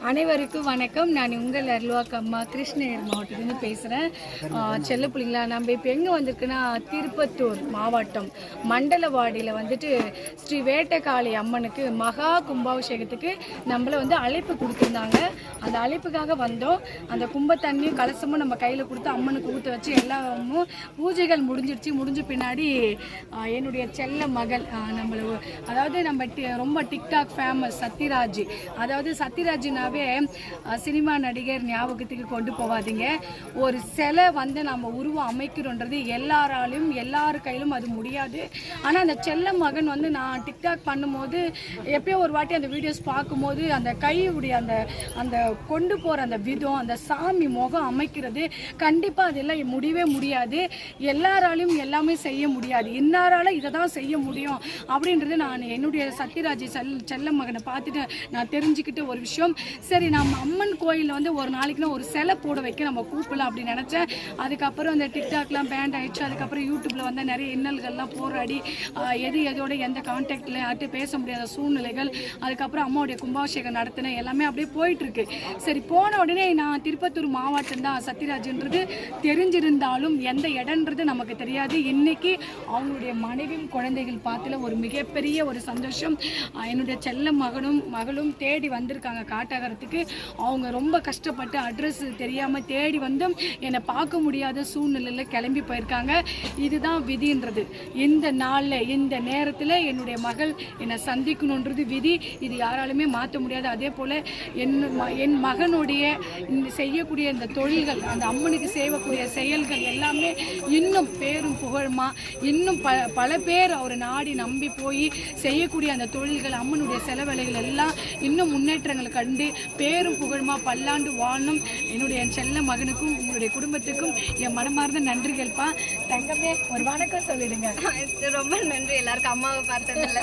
அனைவருக்கும் வணக்கம். நான் உங்கள் அருள்வாக்கம்மா கிருஷ்ணகிரி மாவட்டத்துலேருந்து பேசுகிறேன். செல்ல பிள்ளைங்களா, நம்ம இப்போ எங்கே வந்திருக்குன்னா திருப்பத்தூர் மாவட்டம் மண்டலவாடியில் வந்துட்டு ஸ்ரீ வேட்டக்காளி அம்மனுக்கு மகா கும்பாபிஷேகத்துக்கு நம்மளை வந்து அழைப்பு கொடுத்துருந்தாங்க. அந்த அழைப்புக்காக வந்தோம். அந்த கும்ப தண்ணியும் கலசமும் நம்ம கையில் கொடுத்து அம்மனுக்கு ஊற்ற வச்சு எல்லாமும் பூஜைகள் முடிஞ்சிடுச்சு. முடிஞ்ச பின்னாடி என்னுடைய செல்ல மகள் நம்மளை, அதாவது நம்ம ரொம்ப டிக்டாக் ஃபேமஸ் சத்யராஜ், அதாவது சத்யராஜ்னாவே சினிமா நடிகர் ஞாபகத்துக்கு கொண்டு போகாதீங்க. ஒரு சிலை வந்து நம்ம உருவம் அமைக்கிறோன்றது எல்லாராலையும் எல்லார் கையிலும் அது முடியாது. ஆனால் அந்த செல்ல மகன் வந்து நான் டிக்டாக் பண்ணும்போது எப்பயோ ஒரு வாட்டி அந்த வீடியோஸ் பார்க்கும்போது அந்த கையுடைய அந்த அந்த கொண்டு போகிற அந்த விதம், அந்த சாமி முகம் அமைக்கிறது கண்டிப்பாக அதெல்லாம் முடியவே முடியாது. எல்லாராலையும் எல்லாமே செய்ய முடியாது. இன்னாரால் இதை தான் செய்ய முடியும் அப்படின்றது நான் என்னுடைய சத்யராஜ் செல்ல மகனை பார்த்துட்டு நான் தெரிஞ்சுக்கிட்ட ஒரு விஷயம். சரி, நம்ம அம்மன் கோயிலில் வந்து ஒரு நாளைக்குனா ஒரு சிலை போட வைக்க நம்ம கூப்பிடலாம் அப்படின்னு நினச்சேன். அதுக்கப்புறம் அந்த டிக்டாக்லாம் பேண்ட் ஆகிடுச்சு. அதுக்கப்புறம் யூடியூப்பில் வந்து நிறைய இன்னல்கள்லாம் போராடி எதோட எந்த கான்டாக்டில் யார்ட்டு பேச முடியாத சூழ்நிலைகள், அதுக்கப்புறம் அம்மாவுடைய கும்பாபிஷேகம் நடத்தினேன், எல்லாமே அப்படியே போயிட்டுருக்கு. சரி, போன உடனே நான் திருப்பத்தூர் மாவட்டம் தான் சத்யராஜ்ன்றது தெரிஞ்சிருந்தாலும் எந்த இடன்றது நமக்கு தெரியாது. இன்றைக்கி அவங்களுடைய மனைவியும் குழந்தைகள் பார்த்துல ஒரு மிகப்பெரிய ஒரு சந்தோஷம். என்னுடைய செல்ல மகளும் தேடி வந்திருக்காங்க காட்டகரத்துக்கு. அவங்க ரொம்ப கஷ்டப்பட்டு அட்ரஸ் தெரியாமல் தேடி வந்தும் என்னை பார்க்க முடியாத சூழ்நிலையில் கிளம்பி போயிருக்காங்க. இதுதான் விதின்றது. இந்த நாளில் இந்த நேரத்தில் என்னுடைய மகள் என்னை சந்திக்கணுன்றது விதி. இது யாராலுமே மாற்ற முடியாது. அதே போல் என் மகனுடைய செய்யக்கூடிய இந்த தொழில்கள், அந்த அம்மனுக்கு செய்யக்கூடிய செயல்கள் எல்லாமே இன்னும் பேரும் புகழுமா, இன்னும் பல பேர் அவர் நாடி நம்பி போய் செய்யக்கூடிய அந்த தொழில்கள், அம்மனுடைய செலவேலைகள் எல்லாம் இன்னும் முன்னேற்றங்களை கண்டு பேரும் புகழுமா பல்லாண்டு வாழணும். என்னுடைய என் செல்ல மகனுக்கும் உங்களுடைய குடும்பத்துக்கும் என் மனமார்ந்த நன்றிகள்ப்பா. தங்கமே, ஒரு வணக்கம் சொல்லிடுங்க. ரொம்ப நன்றி எல்லாருக்கும் அம்மாவை பார்த்ததில்ல.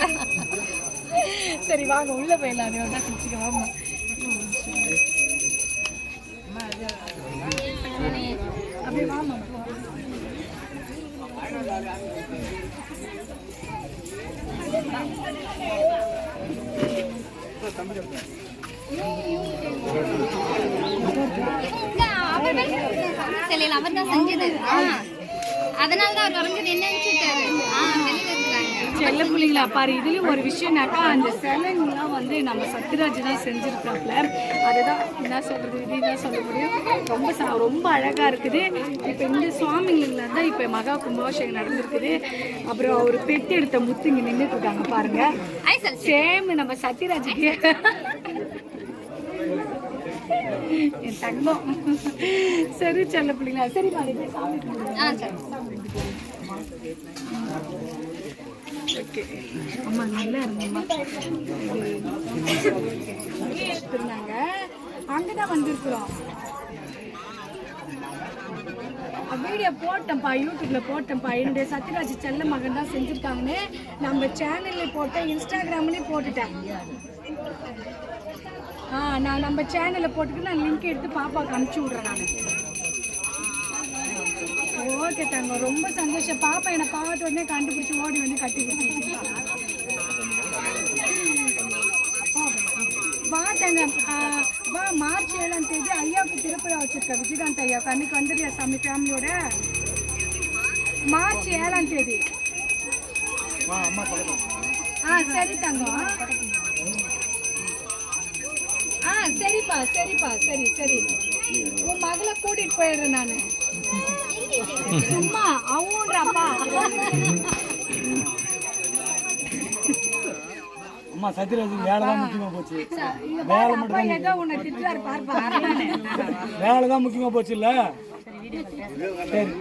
சரி, வாங்க உள்ள போயிடலாம். அதோட குடிச்சுக்க வாங்க. அப்படியே வாமா. அவர் தான் செஞ்சது. அதனாலதான் அவர் வரைஞ்சது என்னன்னு செல்ல பிள்ளைங்களா பாரு. இதுலயும் ஒரு விஷயம்னாக்கா, அந்த சிலைங்கெல்லாம் வந்து நம்ம சத்யராஜ் தான் செஞ்சிருக்காப்ல. அதுதான் என்ன சொல்றது, இதுதான் சொல்ல முடியும். ரொம்ப அழகா இருக்குது. இப்போ இந்த சுவாமிங்கள தான் இப்போ மகா கும்பாபிஷேகம் நடந்திருக்குது. அப்புறம் ஒரு பெட்டி எடுத்த முத்து இங்க நின்றுட்டு இருக்காங்க பாருங்க. சேம் நம்ம சத்யராஜுக்கு என் தங்கம். சரி செல்ல பிள்ளைங்களா, சரி ஓகே. அம்மா நல்லா இருந்தம்மா. எடுத்துருந்தாங்க, அங்கதான் வந்திருக்கிறோம். வீடியோ போட்டேன்ப்பா, யூடியூப்ல போட்டேன்ப்பா. என்னுடைய சத்யராஜ் செல்ல மகன் தான் செஞ்சுருக்காங்கன்னு நம்ம சேனல்ல போட்டேன், இன்ஸ்டாகிராம்லேயும் போட்டுட்டேன். நான் நம்ம சேனலில் போட்டுட்டு நான் லிங்க் எடுத்து பாப்பாவுக்கு அனுப்பிச்சி விட்றேன் நான். ஓகே தங்க, ரொம்ப சந்தோஷம். பாப்பா என்னை பார்த்து உடனே கண்டுபிடிச்சி ஓடி வந்து கட்டி பிடிச்சி வா தங்க. வா, மார்ச் 7ஆம் தேதி ஐயாவுக்கு திருப்பதி வச்சிருக்க விஜயகாந்த் ஐயா. அன்னைக்கு வந்துடுறியா சாமி ஃபேமிலியோட? மார்ச் 7ஆம் தேதி. சரி தங்கம். சரிப்பா சரிப்பா, சரி சரி. உன் மகளை கூட்டிட்டு போயிடுறேன் நான். சும்மா அவன்றாப்பா. அம்மா சத்யராஜ் வேலை தான் முக்கியமா போச்சு. வேலை மட்டும் ஏதோ உன்னை திட்டுறாரு பார்ப்பா. வேலை தான் முக்கியமா போச்சு இல்ல? சரி,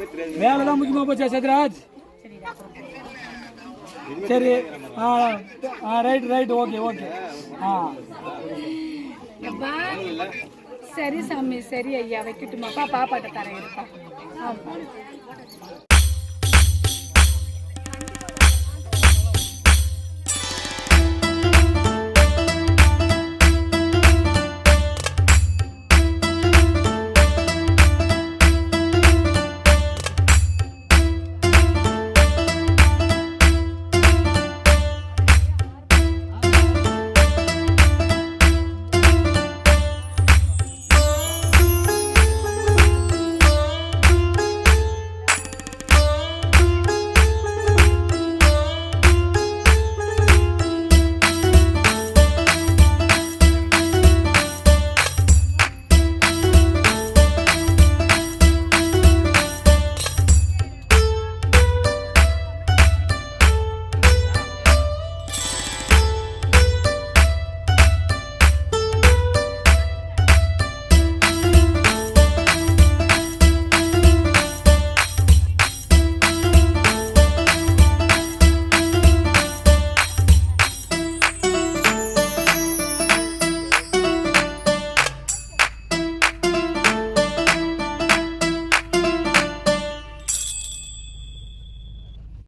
வேலை தான் முக்கியமா போச்சா சத்யராஜ்? சரி, ரைட் ஓகே ஓகே. சரி சாமி, சரி ஐயா, வைக்கட்டுமாப்பா? பாப்பாட்ட தரேன் இருப்பா.